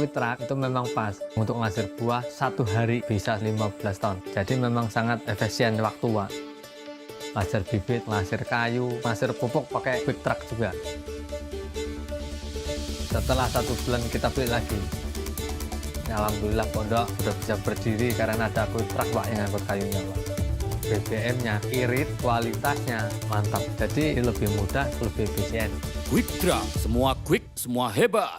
quick truck itu memang pas untuk ngasir buah 1 hari bisa 15 ton. Jadi memang sangat efisien waktu, Pak. Ngasir bibit, ngasir kayu, ngasir pupuk pakai quick truck juga. Setelah 1 bulan kita beli lagi. Alhamdulillah pondok sudah bisa berdiri karena ada quick truck, Pak, yang angkut kayunya, Pak. BBM-nya irit, kualitasnya mantap. Jadi lebih mudah, lebih efisien. Quick Truck, semua quick, semua hebat.